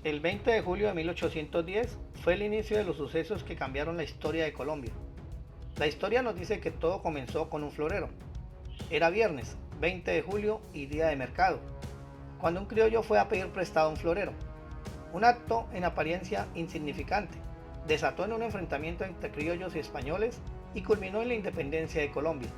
El 20 de julio de 1810 fue el inicio de los sucesos que cambiaron la historia de Colombia. La historia nos dice que todo comenzó con un florero. Era viernes, 20 de julio y día de mercado, cuando un criollo fue a pedir prestado a un florero. Un acto en apariencia insignificante desató en un enfrentamiento entre criollos y españoles y culminó en la independencia de Colombia.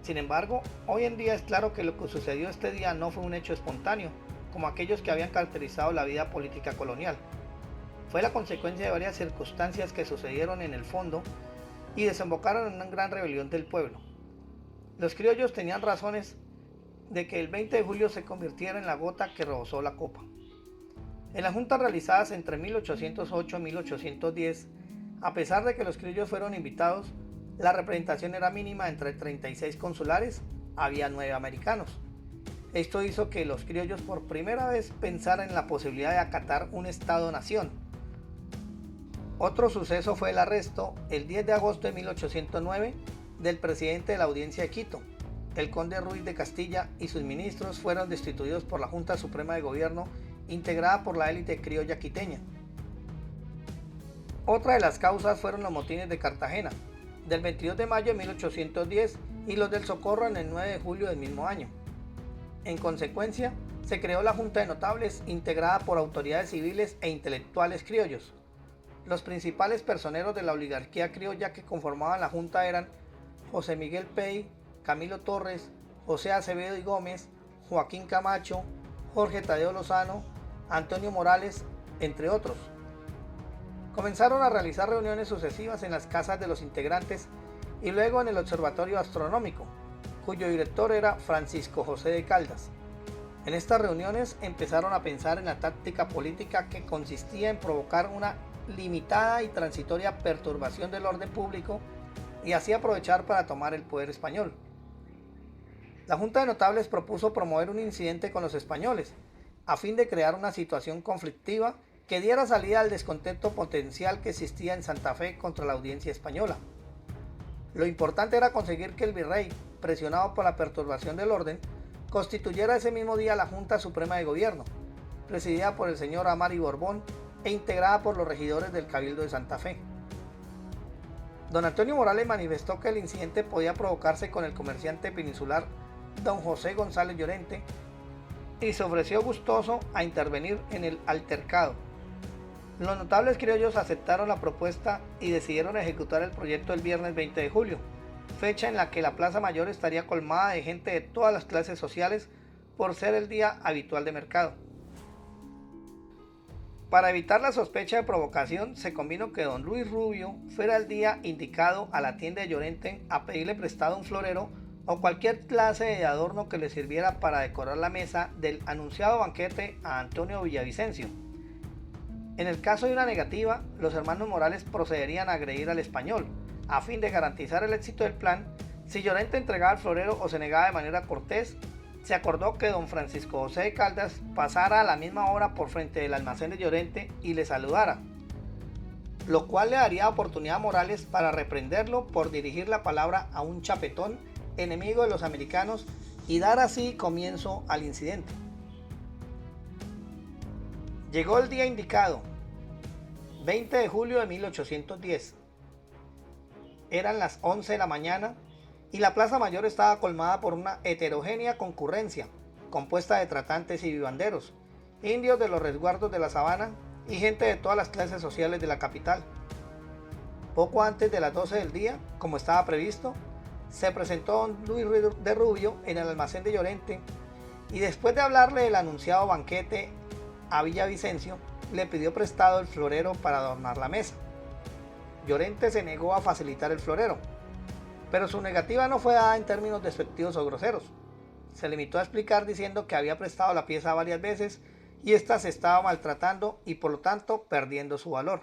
Sin embargo, hoy en día es claro que lo que sucedió este día no fue un hecho espontáneo, como aquellos que habían caracterizado la vida política colonial. Fue la consecuencia de varias circunstancias que sucedieron en el fondo y desembocaron en una gran rebelión del pueblo. Los criollos tenían razones de que el 20 de julio se convirtiera en la gota que rebosó la copa. En las juntas realizadas entre 1808 y 1810, a pesar de que los criollos fueron invitados, la representación era mínima. Entre 36 consulares había 9 americanos. Esto hizo que los criollos por primera vez pensaran en la posibilidad de acatar un Estado-nación. Otro suceso fue el arresto, el 10 de agosto de 1809, del presidente de la Audiencia de Quito. El conde Ruiz de Castilla y sus ministros fueron destituidos por la Junta Suprema de Gobierno, integrada por la élite criolla quiteña. Otra de las causas fueron los motines de Cartagena, del 22 de mayo de 1810 y los del Socorro en el 9 de julio del mismo año. En consecuencia, se creó la Junta de Notables, integrada por autoridades civiles e intelectuales criollos. Los principales personeros de la oligarquía criolla que conformaban la Junta eran José Miguel Pey, Camilo Torres, José Acevedo y Gómez, Joaquín Camacho, Jorge Tadeo Lozano, Antonio Morales, entre otros. Comenzaron a realizar reuniones sucesivas en las casas de los integrantes y luego en el Observatorio Astronómico, cuyo director era Francisco José de Caldas. En estas reuniones empezaron a pensar en la táctica política que consistía en provocar una limitada y transitoria perturbación del orden público y así aprovechar para tomar el poder español. La Junta de Notables propuso promover un incidente con los españoles, a fin de crear una situación conflictiva que diera salida al descontento potencial que existía en Santa Fe contra la audiencia española. Lo importante era conseguir que el virrey, presionado por la perturbación del orden, constituyera ese mismo día la Junta Suprema de Gobierno, presidida por el señor Amari Borbón e integrada por los regidores del Cabildo de Santa Fe. Don Antonio Morales manifestó que el incidente podía provocarse con el comerciante peninsular don José González Llorente y se ofreció gustoso a intervenir en el altercado. Los notables criollos aceptaron la propuesta y decidieron ejecutar el proyecto el viernes 20 de julio, fecha en la que la Plaza Mayor estaría colmada de gente de todas las clases sociales por ser el día habitual de mercado. Para evitar la sospecha de provocación, se convino que don Luis Rubio fuera el día indicado a la tienda de Llorente a pedirle prestado un florero o cualquier clase de adorno que le sirviera para decorar la mesa del anunciado banquete a Antonio Villavicencio. En el caso de una negativa, los hermanos Morales procederían a agredir al español, a fin de garantizar el éxito del plan. Si Llorente entregaba el florero o se negaba de manera cortés, se acordó que don Francisco José de Caldas pasara a la misma hora por frente del almacén de Llorente y le saludara, lo cual le daría oportunidad a Morales para reprenderlo por dirigir la palabra a un chapetón enemigo de los americanos y dar así comienzo al incidente. Llegó el día indicado, 20 de julio de 1810. Eran las 11 de la mañana y la Plaza Mayor estaba colmada por una heterogénea concurrencia, compuesta de tratantes y vivanderos, indios de los resguardos de la sabana y gente de todas las clases sociales de la capital. Poco antes de las 12 del día, como estaba previsto, se presentó don Luis de Rubio en el almacén de Llorente y después de hablarle del anunciado banquete a Villavicencio, le pidió prestado el florero para adornar la mesa. Llorente se negó a facilitar el florero, pero su negativa no fue dada en términos despectivos o groseros. Se limitó a explicar diciendo que había prestado la pieza varias veces y ésta se estaba maltratando y por lo tanto perdiendo su valor.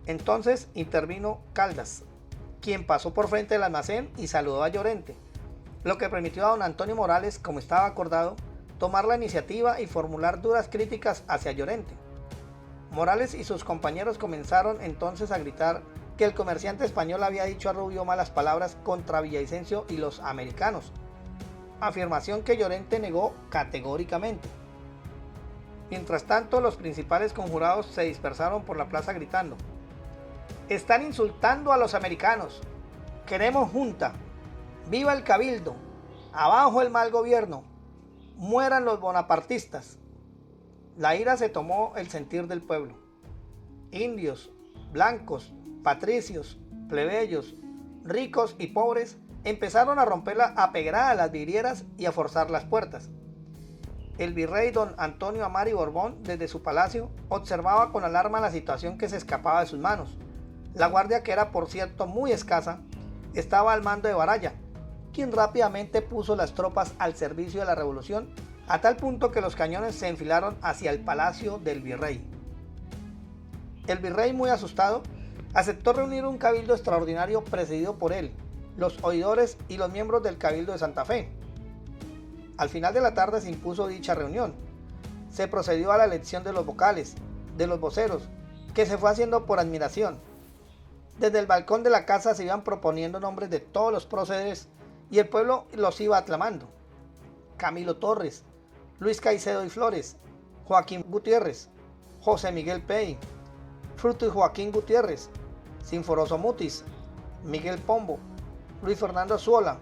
Entonces intervino Caldas, quien pasó por frente del almacén y saludó a Llorente, lo que permitió a don Antonio Morales, como estaba acordado, tomar la iniciativa y formular duras críticas hacia Llorente. Morales y sus compañeros comenzaron entonces a gritar que el comerciante español había dicho a Rubio malas palabras contra Villavicencio y los americanos, afirmación que Llorente negó categóricamente. Mientras tanto, los principales conjurados se dispersaron por la plaza gritando: «Están insultando a los americanos. Queremos junta. ¡Viva el cabildo! ¡Abajo el mal gobierno! ¡Mueran los bonapartistas!». La ira se tomó el sentir del pueblo. Indios, blancos, patricios, plebeyos, ricos y pobres empezaron a romper a pedradas las vidrieras y a forzar las puertas. El virrey don Antonio Amari Borbón, desde su palacio, observaba con alarma la situación que se escapaba de sus manos. La guardia, que era por cierto muy escasa, estaba al mando de Baraya, quien rápidamente puso las tropas al servicio de la revolución, a tal punto que los cañones se enfilaron hacia el palacio del virrey. El virrey, muy asustado, aceptó reunir un cabildo extraordinario presidido por él, los oidores y los miembros del cabildo de Santa Fe. Al final de la tarde se impuso dicha reunión. Se procedió a la elección de los vocales, de los voceros, que se fue haciendo por admiración. Desde el balcón de la casa se iban proponiendo nombres de todos los próceres y el pueblo los iba aclamando: Camilo Torres, Luis Caicedo y Flores, Joaquín Gutiérrez, José Miguel Pey, Fruto y Joaquín Gutiérrez, Sinforoso Mutis, Miguel Pombo, Luis Fernando Zuola,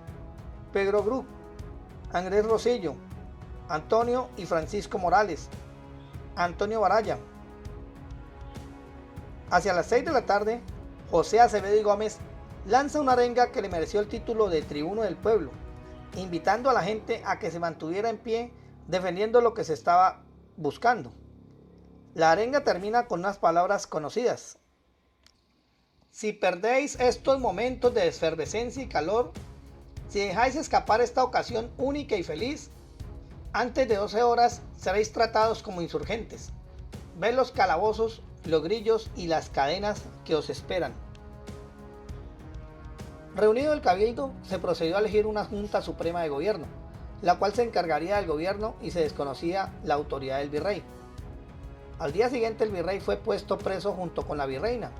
Pedro Gru, Andrés Rosillo, Antonio y Francisco Morales, Antonio Baraya. Hacia las 6 de la tarde, José Acevedo y Gómez lanza una arenga que le mereció el título de tribuno del pueblo, invitando a la gente a que se mantuviera en pie defendiendo lo que se estaba buscando. La arenga termina con unas palabras conocidas: «Si perdéis estos momentos de efervescencia y calor, si dejáis escapar esta ocasión única y feliz, antes de 12 horas seréis tratados como insurgentes. Ved los calabozos, los grillos y las cadenas que os esperan». Reunido el cabildo, se procedió a elegir una Junta Suprema de Gobierno, la cual se encargaría del gobierno, y se desconocía la autoridad del virrey. Al día siguiente el virrey fue puesto preso junto con la virreina.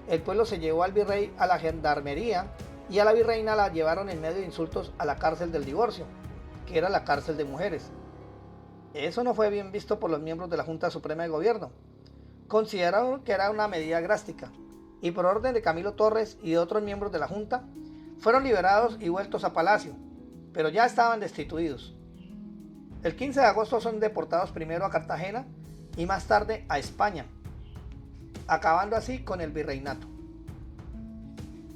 El pueblo se llevó al virrey a la gendarmería y a la virreina la llevaron en medio de insultos a la cárcel del divorcio, que era la cárcel de mujeres. Eso no fue bien visto por los miembros de la Junta Suprema de Gobierno. Consideraron que era una medida drástica, y por orden de Camilo Torres y de otros miembros de la Junta, fueron liberados y vueltos a palacio, pero ya estaban destituidos. El 15 de agosto son deportados primero a Cartagena y más tarde a España, acabando así con el virreinato.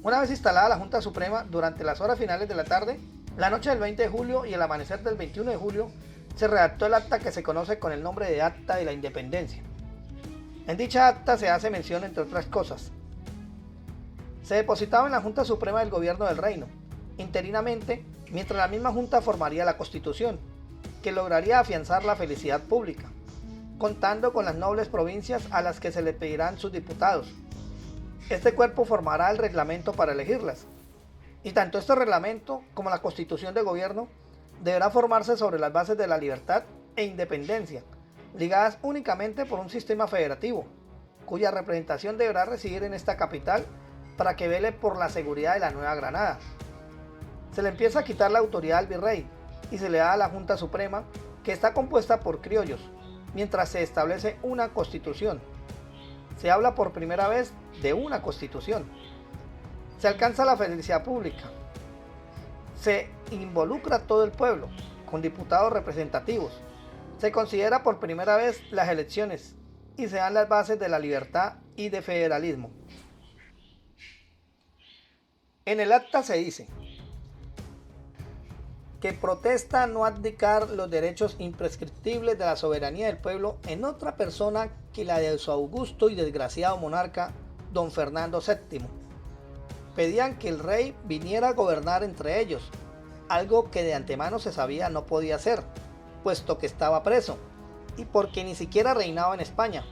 Una vez instalada la Junta Suprema, durante las horas finales de la tarde, la noche del 20 de julio y el amanecer del 21 de julio, se redactó el acta que se conoce con el nombre de Acta de la Independencia. En dicha acta se hace mención, entre otras cosas: se depositaba en la Junta Suprema del Gobierno del Reino, interinamente, mientras la misma Junta formaría la Constitución, que lograría afianzar la felicidad pública, contando con las nobles provincias a las que se le pedirán sus diputados. Este cuerpo formará el reglamento para elegirlas, y tanto este reglamento como la Constitución de Gobierno deberá formarse sobre las bases de la libertad e independencia, ligadas únicamente por un sistema federativo, cuya representación deberá residir en esta capital para que vele por la seguridad de la Nueva Granada. Se le empieza a quitar la autoridad al virrey y se le da a la Junta Suprema, que está compuesta por criollos, mientras se establece una constitución. Se habla por primera vez de una constitución. Se alcanza la felicidad pública. Se involucra a todo el pueblo, con diputados representativos. Se considera por primera vez las elecciones y se dan las bases de la libertad y de federalismo. En el acta se dice que protesta no abdicar los derechos imprescriptibles de la soberanía del pueblo en otra persona que la de su augusto y desgraciado monarca, don Fernando VII. Pedían que el rey viniera a gobernar entre ellos, algo que de antemano se sabía no podía hacer, puesto que estaba preso, y porque ni siquiera reinaba en España.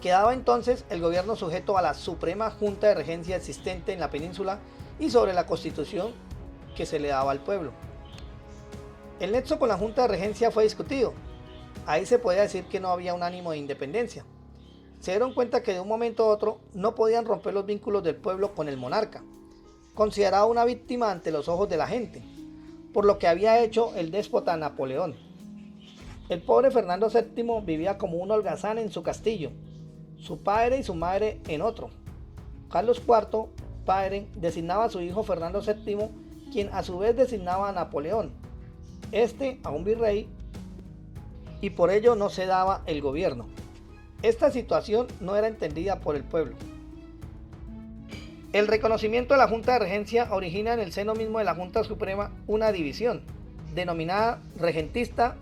Quedaba entonces el gobierno sujeto a la Suprema Junta de Regencia existente en la península y sobre la Constitución que se le daba al pueblo. El nexo con la Junta de Regencia fue discutido. Ahí se podía decir que no había un ánimo de independencia. Se dieron cuenta que de un momento a otro no podían romper los vínculos del pueblo con el monarca, considerado una víctima ante los ojos de la gente, por lo que había hecho el déspota Napoleón. El pobre Fernando VII vivía como un holgazán en su castillo, su padre y su madre en otro. Carlos IV, padre, designaba a su hijo Fernando VII, quien a su vez designaba a Napoleón, este a un virrey, y por ello no se daba el gobierno. Esta situación no era entendida por el pueblo. El reconocimiento de la Junta de Regencia origina en el seno mismo de la Junta Suprema una división, denominada regentista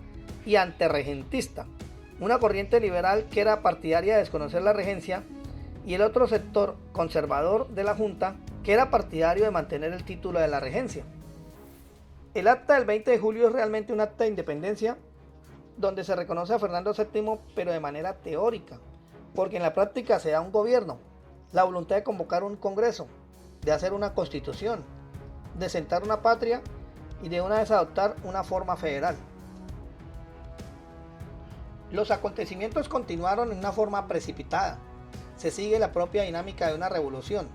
y anterregentista, una corriente liberal que era partidaria de desconocer la regencia y el otro sector conservador de la Junta que era partidario de mantener el título de la regencia. El acta del 20 de julio es realmente un acta de independencia donde se reconoce a Fernando VII, pero de manera teórica, porque en la práctica se da un gobierno, la voluntad de convocar un congreso, de hacer una constitución, de sentar una patria y de una vez adoptar una forma federal. Los acontecimientos continuaron en una forma precipitada. Se sigue la propia dinámica de una revolución.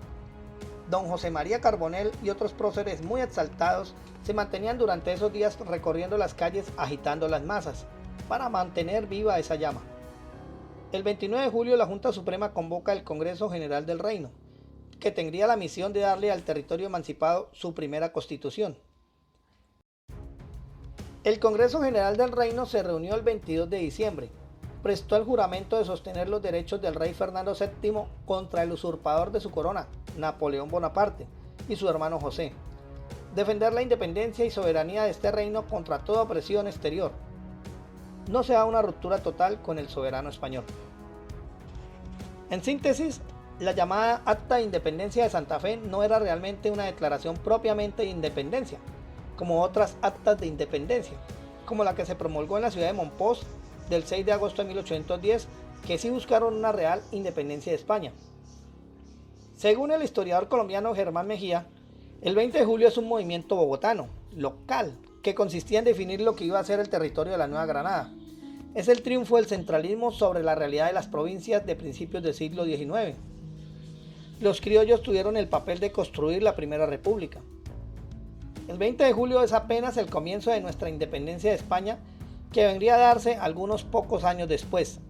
Don José María Carbonell y otros próceres muy exaltados se mantenían durante esos días recorriendo las calles agitando las masas para mantener viva esa llama. El 29 de julio la Junta Suprema convoca el Congreso General del Reino, que tendría la misión de darle al territorio emancipado su primera constitución. El Congreso General del Reino se reunió el 22 de diciembre, prestó el juramento de sostener los derechos del rey Fernando VII contra el usurpador de su corona, Napoleón Bonaparte, y su hermano José, defender la independencia y soberanía de este reino contra toda opresión exterior. No se da una ruptura total con el soberano español. En síntesis, la llamada Acta de Independencia de Santa Fe no era realmente una declaración propiamente de independencia, como otras actas de independencia, como la que se promulgó en la ciudad de Mompox del 6 de agosto de 1810, que sí buscaron una real independencia de España. Según el historiador colombiano Germán Mejía, el 20 de julio es un movimiento bogotano, local, que consistía en definir lo que iba a ser el territorio de la Nueva Granada. Es el triunfo del centralismo sobre la realidad de las provincias de principios del siglo XIX. Los criollos tuvieron el papel de construir la Primera República. El 20 de julio es apenas el comienzo de nuestra independencia de España, que vendría a darse algunos pocos años después,